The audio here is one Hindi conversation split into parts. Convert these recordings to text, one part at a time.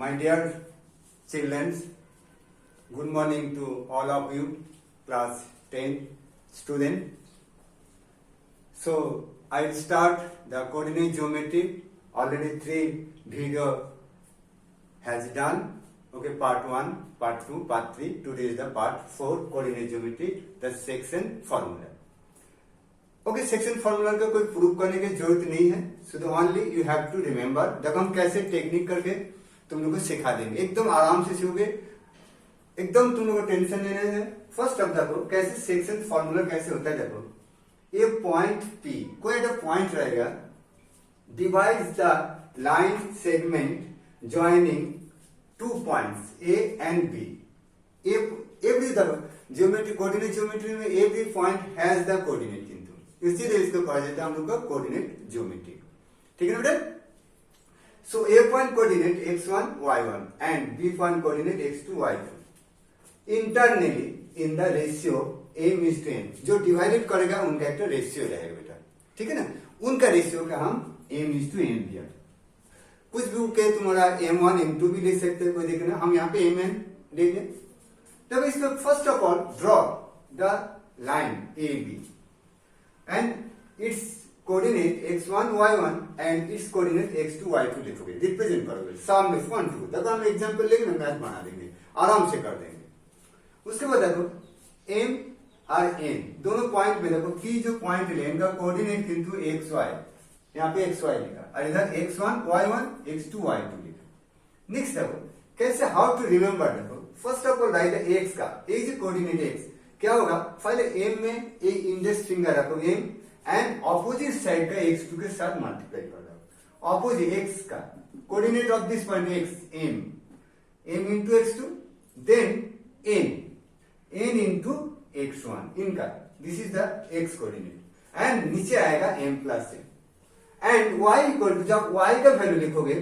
My dear children, good morning to all of you, class 10 student. So I'll start the coordinate geometry. Already 3 video has done. Okay, part 1, part 2, part 3. Today is the part 4, coordinate geometry, the section formula. Okay section formula का कोई प्रूफ करने की जरूरत नहीं है, so only you have to remember. देखो हम कैसे टेक्निक करके तुम लोग को सिखा देंगे, एकदम आराम से सीखोगे, एकदम तुम लोग को टेंशन लेने है। फर्स्ट अब देखो कैसे सेक्शन फॉर्मूला कैसे होता है। देखो ए पॉइंट पी, कोई एक पॉइंट रहेगा, divides the line segment joining 2 points A and B. Every देखो ज्योमेट्री, कोऑर्डिनेट ज्योमेट्री में every point has the coordinate, इसीलिए इसको कहा जाता है हम लोग का कोऑर्डिनेट ज्योमेट्री। ठीक है ना बेटा। So A point coordinate x1 y1 and B point coordinate x2 y2 internally in the ratio m:n। जो डिवाइडेड करेगा उनका एक रेशियो रहेगा बेटा, ठीक है ना। उनका रेशियो का हम m:n दिया। कुछ भी के तुम्हारा m1 m2 भी ले सकते हैं, कोई देखना हम यहाँ पे mn ले लें। तब इसको first of all draw the line AB and its coordinate x1 y1 and its coordinate x2 y2 लिखोगे, रिप्रेजेंट करोगे सामने फ्रंट टू। देखो हम एग्जांपल लेंगे, मैथ बना देंगे, आराम से कर देंगे। उसके बाद देखो m और n दोनों पॉइंट में देखो p जो पॉइंट है इनका कोऑर्डिनेट किंतु xy, यहाँ पे xy लिखा और इधर x1 y1 x2 y2 लिखा। नेक्स्ट देखो कैसे, हाउ टू रिमेम्बर। देखो first of all right x का, a कोऑर्डिनेट x क्या होगा, पहले m में ए इंडेक्स फिंगर रखो m एंड ऑपोजिट साइड का x2 के साथ मल्टीप्लाई कर दो। ऑपोजिट x का coordinate of this point x m into x2 then n into x1 इनका, this is the x coordinate and नीचे आएगा m plus n and y equal to, जब y का वैल्यू लिखोगे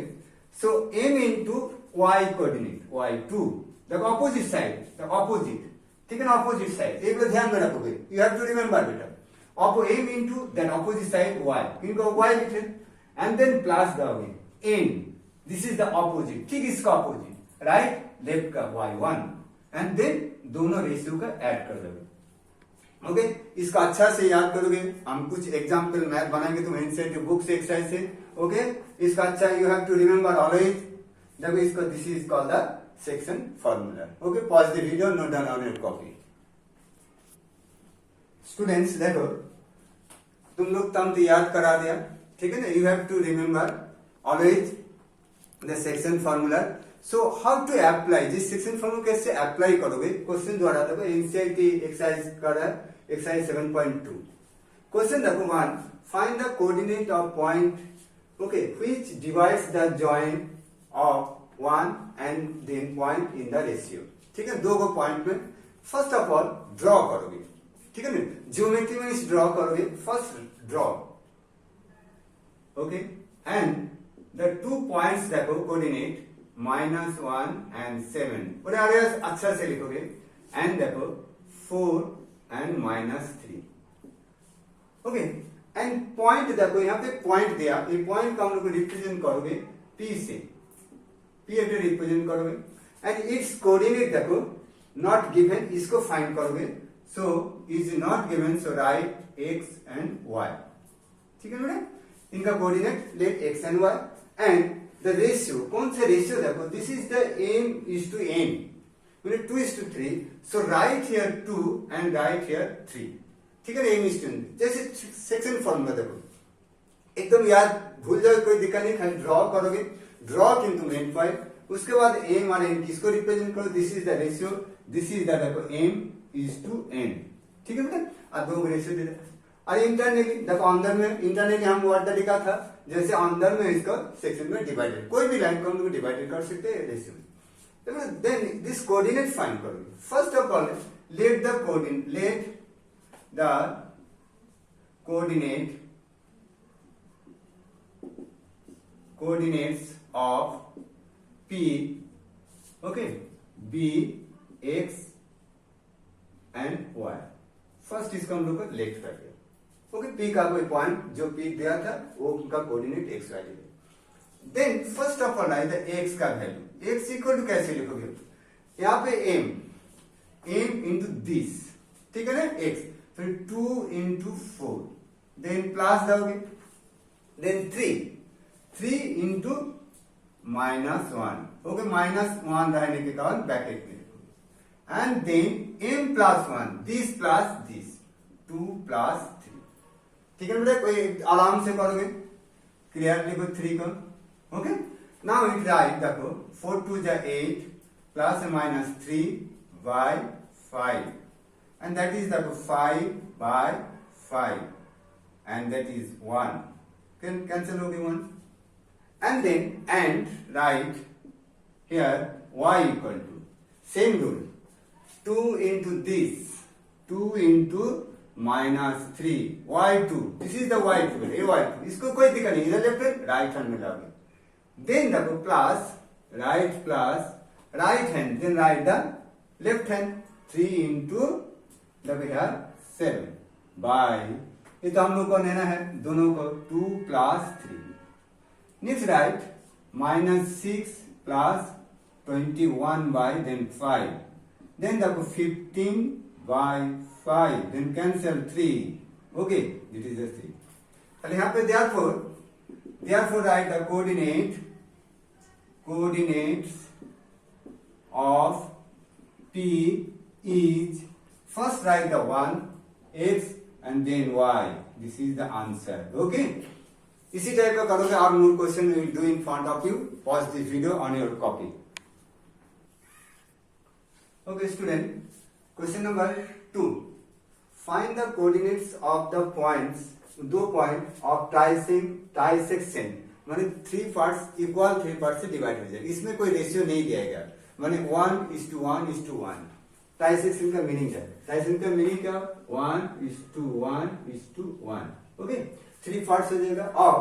सो m into y coordinate y2 the opposite side, the opposite, ठीक है ना, ऑपोजिट साइड। एक बार ध्यान में रखोगे, यू हैव टू रिमेम्बर बेटा, m into then opposite side y, इनको y लिखे and then plus the n, this is the opposite, ठीक इसका ऑपोजिट, राइट लेफ्ट का y1 एंड देन दोनों रेशियो का ऐड कर दोगे। ओके, इसका अच्छा से याद करोगे। हम कुछ एग्जांपल मैथ बनाएंगे तुम एनसीईआरटी बुक से एक्सरसाइज से। ओके, इसका अच्छा you have to remember always. देखो इसको, this is called the section formula. Okay, pause the video, note down on your copy. Students देखो तुम लोग तम तो याद करा दिया, ठीक है ना। You have to remember always the section formula. So how to apply, जिस सेक्शन फॉर्मूला कैसे अप्लाई करोगे, क्वेश्चन द्वारा देखो एनसीईआरटी एक्सरसाइज कर रहा है, एक्सरसाइज 7.2। क्वेश्चन देखो 1, find the coordinate of point okay which divides the joint of 1 and then point in the ratio. ठीक है, दो पॉइंट में फर्स्ट ऑफ ऑल ड्रॉ करोगे, ठीक है ना। ज्योमेट्री में इस ड्रॉ करोगे, first draw okay and the 2 points देखो कोऑर्डिनेट -1 एंड 7 और अच्छा से लिखोगे एंड देखो 4 एंड -3 ओके एंड पॉइंट देखो यहाँ पे पॉइंट दिया, ये पॉइंट का हम लोग रिप्रेजेंट करोगे P से, P एट रिप्रेजेंट करोगे एंड इट्स कोऑर्डिनेट देखो नॉट गिवन, इसको फाइंड करोगे। So is not given, so right x and y, ठीक है बेटा। इनका coordinate let x and y and the ratio, कौन सा रेशियो देखो, this is the m:n, 2:3। So right here 2 and right here 3, ठीक है ना, m:n। जैसे सेक्शन फॉर्मूला देखो एकदम याद, भूल जाओ कोई दिक्कत नहीं, खाली ड्रॉ करोगे, ड्रॉ किंतु मेन पॉइंट, उसके बाद m और n किसको रिप्रेजेंट करो, this is the ratio, this is the देखो m:n, ठीक है बेटा। और दो रेशियो दे देता। और इंटरनली देखो अंदर में, इंटरनली हम वर्ड लिखा था, जैसे अंदर में इसका सेक्शन में डिवाइडेड, कोई भी लाइन को हम लोग डिवाइडेड कर सकते हैं रेशियो में। देन दिस कोऑर्डिनेट फाइंड करोगे। First of all let the coordinates of P okay B X and Y। First इसको हम लोग को लेट कर दिया। ओके, P का कोई पॉइंट जो P दिया था वो उनका कोऑर्डिनेट XY है। Then first of all right the X का वैल्यू। एक्स इक्वल टू कैसे लिखोगे, यहाँ पे एम इंटू दिस, ठीक है ना, एक्स, फिर 2 इंटू 4, देन प्लस दोगे, देन 3 इंटू -1, ओके, -1 रहने के कारण ब्रैकेट में लिखोगे, and then m plus 1, this plus this, 2 plus 3, ठीक है बेटा, कोई आराम से करोगे, क्लियर लिखो 3 को, ओके। नाउ इट राइट, देखो 4 2 जा 8 plus minus 3 by 5, and that is the 5 by 5, and that is 1, can cancel हो गई 1, and then and write here y equal to same rule, 2 into this, 2 into -3 y2, this is the y2, ये y2, इसको कोई दिक्कत नहीं, इधर लेफ्ट राइट हैंड में लाओगे, then देखो plus right hand, then write the left hand, 3 into देखो यार 7 बाय, ये तो हम लोग को लेना है दोनों को, 2 plus 3, next right -6 plus 21 by then 5, then देखो 15 by 5, then cancel 3, okay, this is the 3, तो यहाँ पे therefore write the coordinates of P is, first write the 1 x and then y, this is the answer, okay। इसी टाइप का करोगे और more question we will do in front of you, pause this video on your copy, okay student। question number 2, find the coordinates of the points, 2 point of trisection, माने 3 पार्ट्स इक्वल 3 पार्ट से डिवाइड हो जाएगा, इसमें कोई रेशियो नहीं दिया गया, माने 1:1:1, ट्राइसेक्शन का मीनिंग है, ट्राइसेक्शन का मीनिंग क्या, 1:1:1, ओके, 3 पार्ट्स हो जाएगा ऑफ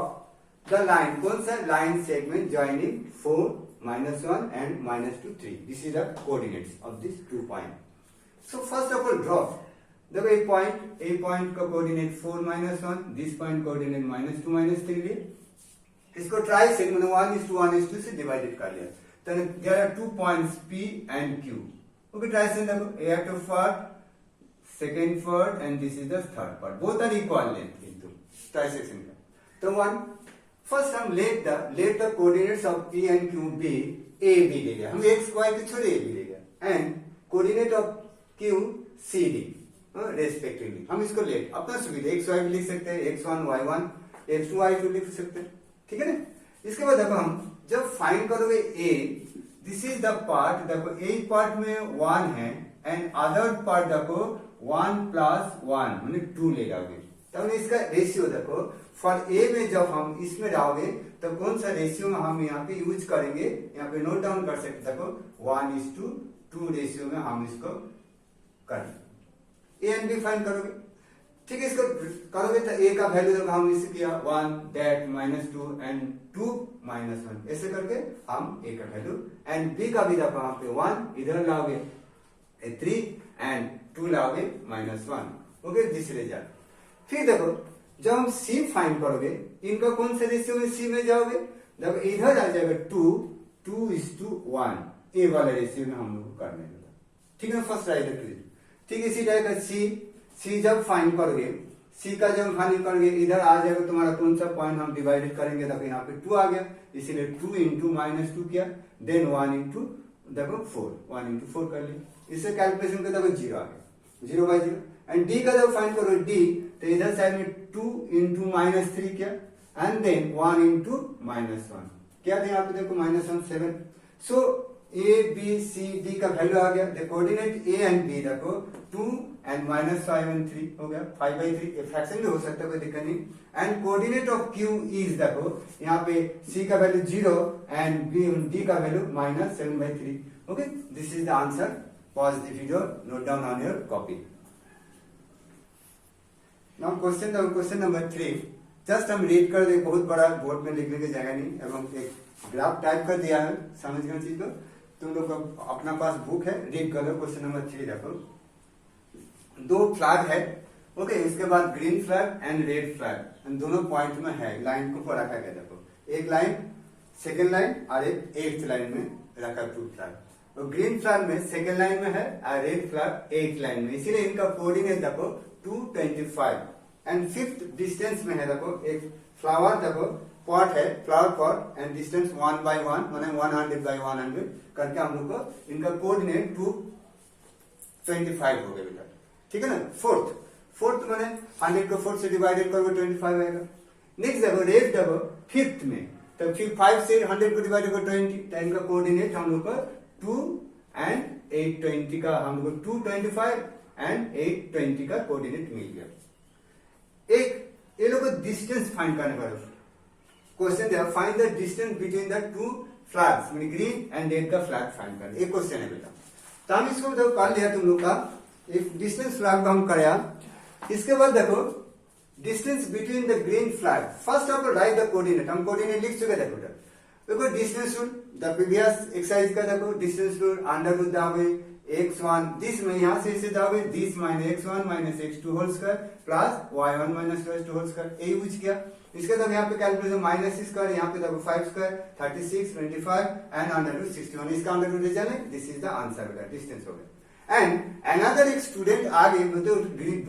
द लाइन, कौन सा line segment joining 4 -1 and -2 3, this is the coordinates of this 2 point. So first of all draw, देखो ए पॉइंट का कोऑर्डिनेट 4 -1, दिस पॉइंट कोऑर्डिनेट -2 -3 लिए, इसको ट्राई सेगमेंट 1:1:2 से डिवाइडेड कर लिया, तो there are 2 points P and Q, okay, trisegment देखो, a to part, second part and this is the third part, both are equal length into trisection का, तो 1 फर्स्ट हम let the coordinates of P and Q be A B ले लिया, हम x y के छोड़े ए बी ले लिया, and coordinate of Q C D respectively, हम इसको लेट अपना सुविधा x y भी लिख सकते हैं, x1 y1 x2 y2 लिख सकते हैं, ठीक है ना। इसके बाद देखो हम जब फाइंड करोगे a, this is the part, देखो एक पार्ट में 1 है एंड अदर पार्ट देखो 1 + 1 माने 2 ले जाओगे, तब इसका रेशियो देखो फॉर a में जब हम इसमें डालोगे तो कौन सा रेशियो में हम यहाँ पे यूज करेंगे, यहाँ पे नोट डाउन कर सकते, देखो 1:2 रेशियो में हम इसको करेंगे, ए एंड बी फाइंड करोगे, ठीक है, इसको करोगे तो ए का वैल्यू देखो हम इसे किया 1 दैट -2 एंड 2 -1, ऐसे करके हम ए का वैल्यू, एंड बी का भी देखो यहाँ पे 1 इधर लाओगे 3 एंड 2 लाओगे -1, ओके, दिस रिजल्ट। फिर देखो जब हम सी फाइंड करोगे, इनका कौन सा रेशियो में सी में जाओगे, देखो इधर आ जाएगा 2:1, ए वाला रेशियो में हम लोग करने लगा, ठीक है, फर्स्ट राइट, ठीक, इसी टाइप का सी जब फाइंड करोगे, सी का जब फाइंड करोगे इधर आ जाएगा तुम्हारा कौन सा पॉइंट हम डिवाइडेड करेंगे, देखो यहाँ पे 2 आ गया, इसीलिए 2 into -2 किया, देन 1 into देखो 4, 1 into 4 कर लिया, इससे कैलकुलेशन कर देखो 0 आ गया, 0/0, एंड डी का जब फाइंड करोगे डी, तो इधर साइड में 2 into -3 किया, एंड देन 1 into -1 क्या था, यहाँ पे देखो -1 7, so A B C D का वैल्यू आ गया, the coordinate A and B देखो 2 एंड -5 एंड 3 हो गया, 5/3, फ्रैक्शन भी हो सकता है, कोई दिक्कत नहीं, and coordinate of Q is देखो यहाँ पे सी का वैल्यू 0 एंड बी डी का value -7/3, okay, this is the answer, pause the video, note down on your copy. Now question number 3, just हम रीड कर दे, बहुत बड़ा बोर्ड में लिखने की जगह नहीं, एवं एक ग्राफ टाइप कर दिया है, समझ गए चीज को, तुम लोग अपना पास बुक है, रीड कर लो। क्वेश्चन नंबर 3 देखो, 2 फ्लैग है, ओके, इसके बाद green flag and red flag, दोनों पॉइंट में है, लाइन को ऊपर रखा गया, देखो एक लाइन सेकेंड लाइन और एक 8th लाइन में रखा ब्लू फ्लैग। और ग्रीन फ्लैग में सेकेंड लाइन में है और रेड फ्लैग 8th लाइन में, इसीलिए इनका कोऑर्डिनेट देखो 225। एंड 5th डिस्टेंस में है देखो एक फ्लावर, देखो पॉट है, flower pot and distance 1 by 1 माने 100 by 100 करके हम लोग को इनका कोऑर्डिनेट 225 हो गया बेटा, ठीक है ना। फोर्थ माने 100 को 4 से डिवाइडेड करो 25 आएगा। नेक्स्ट देखो रेड देखो 5th में, तो फिर 5 से 100 को डिवाइड करो 20, तो इनका कोऑर्डिनेट हम लोग को 2 and 820 का हम लोग को 225 and 820 का कोऑर्डिनेट मिल गया। एक ये लोग को डिस्टेंस फाइंड करने का क्वेश्चन दिया, find the distance between the two flags mean green and red का फ्लैग फाइंड करना, एक क्वेश्चन है बेटा। तो हम इसको देखो कर लिया तुम लोग का, एक डिस्टेंस फ्लैग को हम कराया। इसके बाद देखो distance between the green flag, first of all right the coordinate, हम कोऑर्डिनेट लिख चुके देखो distance rule the previous exercise का देखो डिस्टेंस रूल अंडर रूट दावे x1 दिस में यहां से इसे दावे this minus x1 minus x2 whole square plus y1 minus y2 whole square, यही यूज किया। इसके बाद यहाँ पे कैलकुलेशन माइनस स्क्वायर, यहाँ पे देखो 5 स्क्वायर 36 25 एंड अंडर रूट 61, इसका अंडर रूट जाने, दिस इज द आंसर बेटा, डिस्टेंस हो गया। एंड अनदर एक स्टूडेंट आगे मतलब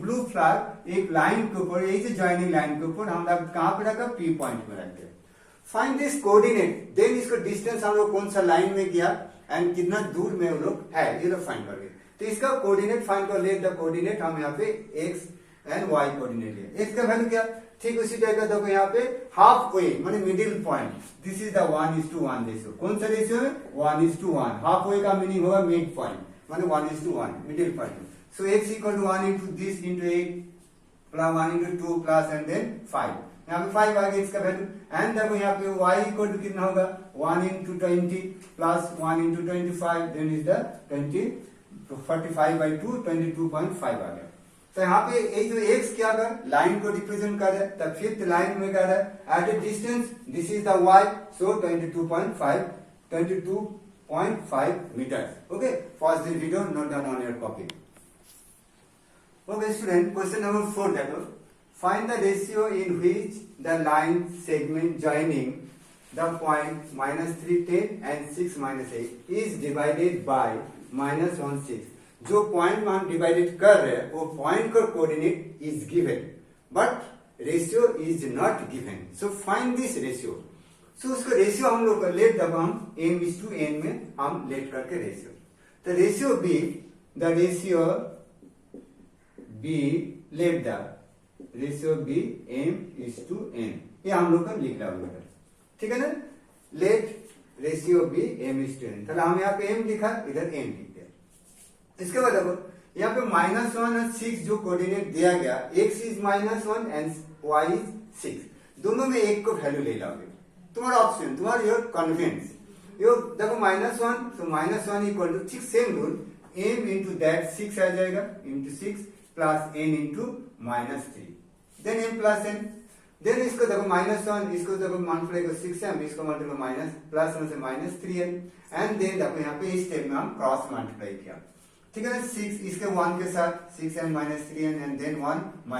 ब्लू फ्लैग एक लाइन के ऊपर, यही से ज्वाइनिंग लाइन के ऊपर हम लोग कहां पे रखा, P पॉइंट में रख दिया। फाइंड दिस कोऑर्डिनेट, देन इसको डिस्टेंस हम लोग कौन सा लाइन में किया एंड कितना दूर में वो लोग है ये लोग फाइंड करेंगे। तो इसका कोऑर्डिनेट फाइंड कर ले, द कोऑर्डिनेट हम यहाँ पे x एंड y कोऑर्डिनेट लिए। x का वैल्यू क्या, ठीक उसी टाइप का देखो यहाँ पे हाफ वे माने middle point, this is the 1:1 ratio, कौन सा रेशियो है 1:1, हाफ वे का मीनिंग होगा मिड पॉइंट माने 1:1 middle point. So x equal to 1 into this into 8 plus 1 into 2 plus and then 5, यहाँ पे 5 आ गया इसका वैल्यू। एंड देखो यहाँ पे y इक्वल टू कितना होगा 1 into 20 plus 1 into 25 then is the 20 तो 45 by 2 22.5 आ गया। तो यहाँ पे ये जो x क्या कर लाइन को रिप्रेजेंट कर रहा है, तब 5th लाइन में कर रहा है at a distance, this is the y, so 22.5 meters। Okay, pause this video, note down on your copy. Okay student, question number 4 देखो, find the ratio in which the line segment joining the point -310 and 6 -8 is divided by -16। जो पॉइंट में हम डिवाइडेड कर रहे हैं वो पॉइंट का coordinate is given but ratio is not given, so find this ratio. So उसको रेशियो हम लोग लेट जब हम m:n में हम लेट करके रेशियो, तो ratio be the ratio be let the ratio be m:n, ये हम लोग का लिख रहा है, ठीक है ना। लेट रेशियो बी m:n, चलो हम यहाँ पे m लिखा, इधर m लिख दिया। इसके बाद देखो यहाँ पे -1 और 6 जो कोऑर्डिनेट दिया गया, x is -1 and y is 6, दोनों में एक को वैल्यू ले लोगे, तुम्हारा ऑप्शन, तुम्हारा योर कन्वीनियंस। यो देखो -1 तो -1 equal to 6, same rule m into that 6 आ जाएगा into 6 plus n into -3 then m plus n, then इसको देखो -1 इसको देखो मल्टीप्लाई करो 6m, इसको मल्टीप्लाई माइनस प्लस में से -3n एंड देन देखो यहाँ पे इस स्टेप में हम क्रॉस मल्टीप्लाई किया, ठीक है ना। 6 इसके 1 के साथ 6m -3n and then 1 -n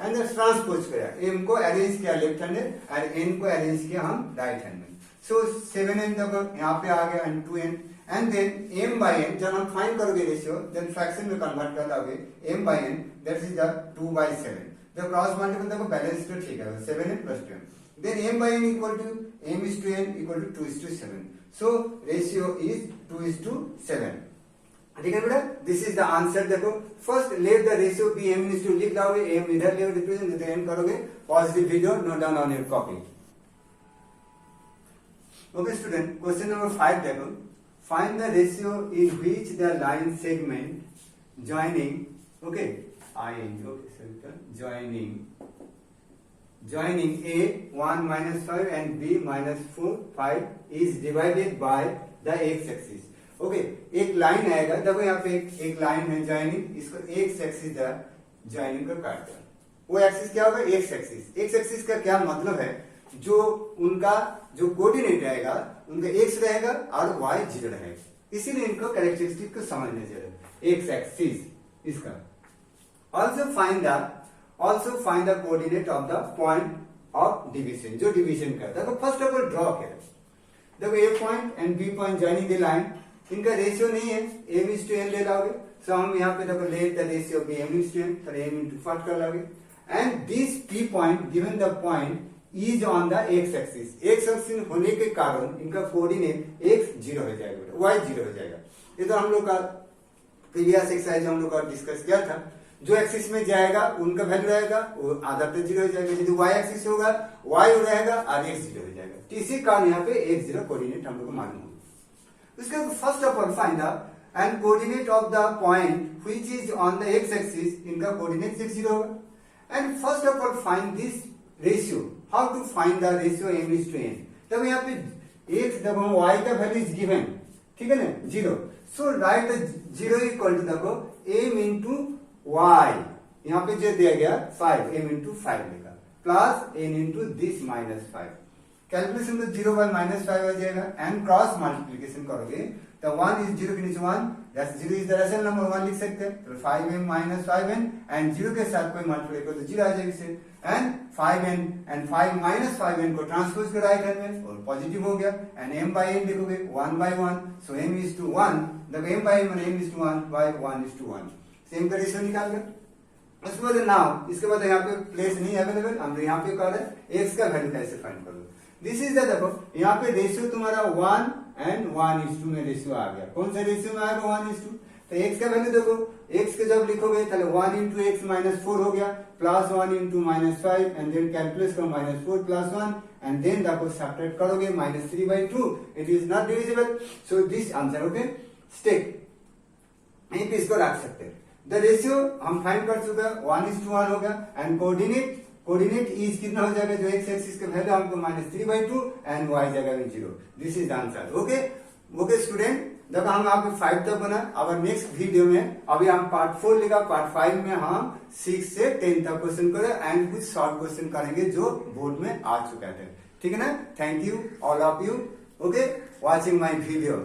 and then transpose किया, m को अरेंज किया लेफ्ट हैंड में और n को अरेंज किया हम राइट हैंड में। सो 7n देखो यहाँ पे आ गया and 2n and then m by n, जब हम फाइंड करोगे रेशियो देन फ्रैक्शन में कन्वर्ट कर लोगे, m by n that is the 2/7, जब क्रॉस मल्टीपल देखो बैलेंस तो ठीक है 7n plus 2n, then m by n equal to m is to n equal to 2:7, so ratio is 2:7, ठीक है बेटा। This is the answer. देखो first let the ratio be m is to लिख लोगे, m इधर ले रिप्रेजेंट तो n करोगे, positive video note down on your copy. Okay student, question number 5 देखो, find the ratio in which the line segment joining okay joining A 1 -5 and B -4 5 is divided by the x axis। Okay, एक लाइन आएगा, देखो यहाँ पे एक लाइन है ज्वाइनिंग, इसको x एक्सिस द ज्वाइनिंग को काट दो, वो एक्सिस क्या होगा x एक्सिस। x एक्सिस का क्या मतलब है, जो उनका जो कोऑर्डिनेट रहेगा उनका x रहेगा और y 0 रहेगा, इसीलिए इनको कैरेक्टरिस्टिक को समझने चाहिए x एक्सिस इसका। Also find the coordinate of the point of division, जो डिवीजन करता है। तो फर्स्ट ऑफ ऑल ड्रॉ किया, देखो A point and B point joining the line, इनका रेशियो नहीं है, m/n ले लोगे। सो हम यहाँ पे देखो late the ratio B m/n, तो m into 5 कर लोगे। And this p point given the point is on the x axis, x axis होने के कारण इनका कोऑर्डिनेट x 0 हो जाएगा, y 0 हो जाएगा। ये तो हम लोग का प्रीवियस एक्सरसाइज हम लोग का डिस्कस किया था। जो एक्सिस में जाएगा उनका वैल्यू रहेगा वो आधा पे 0 हो जाएगा, यदि y एक्सिस होगा y रहेगा और x 0 हो जाएगा। तो इसी कारण यहाँ पे x 0 कोऑर्डिनेट हम लोग को मालूम होगा। उसके बाद first of all find the and coordinate of the point which is on the x axis, इनका कोऑर्डिनेट 6 0 होगा। And first of all find this ratio, how to find the ratio m/n। तब यहाँ पे x देखो y का वैल्यू इज गिवन, ठीक है ना 0, सो राइट द 0 इक्वल टू देखो m into y, यहाँ पे जो दिया गया 5, m into 5 लेगा, plus n into this minus 5। Calculation तो 0 by -5 हो जाएगा। एंड क्रॉस मल्टीप्लीकेशन करोगे तो 1 is 0 के नीचे 1, that's 0 is the rational number 1 लिख सकते हैं। तो 5m minus 5n एंड 0 के साथ कोई मल्टीप्लाई करो तो 0 आ जाएगा इससे। And 5n and 5 minus 5n को ट्रांसपोज कर राइट हैंड में और पॉजिटिव हो गया। एंड m by n लिखोगे 1 by 1, so m is to 1, the m by n m is to 1 by 1 is to 1, same का रेशियो निकाल गए। उसके बाद नाउ इसके बाद यहाँ पे प्लेस नहीं अवेलेबल, हम यहाँ पे कर रहे हैं x का वैल्यू कैसे फाइंड करोगे। दिस इज द देखो यहाँ पे रेशियो तुम्हारा 1 एंड 1:2 में रेशियो आ गया। कौन सा रेशियो में आएगा 1:2, तो x का वैल्यू देखो, x के जब लिखोगे तो 1 into x minus 4 हो गया, plus 1 into -5 and then calculate करो -4 प्लस 1 एंड देन देखो सब्ट्रैक्ट करोगे -3/2, it is not divisible, so this answer okay stick, यहीं पे इसको रख सकते हैं। द रेशियो हम फाइंड कर चुके हैं 1:1 हो गया। एंड कोऑर्डिनेट इज कितना हो जाएगा, जो x एक्सिस का वैल्यू हमको -3/2 एंड y जगह में 0, this is the answer. Okay student, देखो हम आपको 5 तक बना। अब नेक्स्ट वीडियो में अभी हम पार्ट 4 लेगा, पार्ट 5 में हम 6 से 10 तक क्वेश्चन करें एंड कुछ शॉर्ट क्वेश्चन करेंगे जो बोर्ड में आ चुके थे, ठीक है ना। Thank you all of you, okay, watching my video.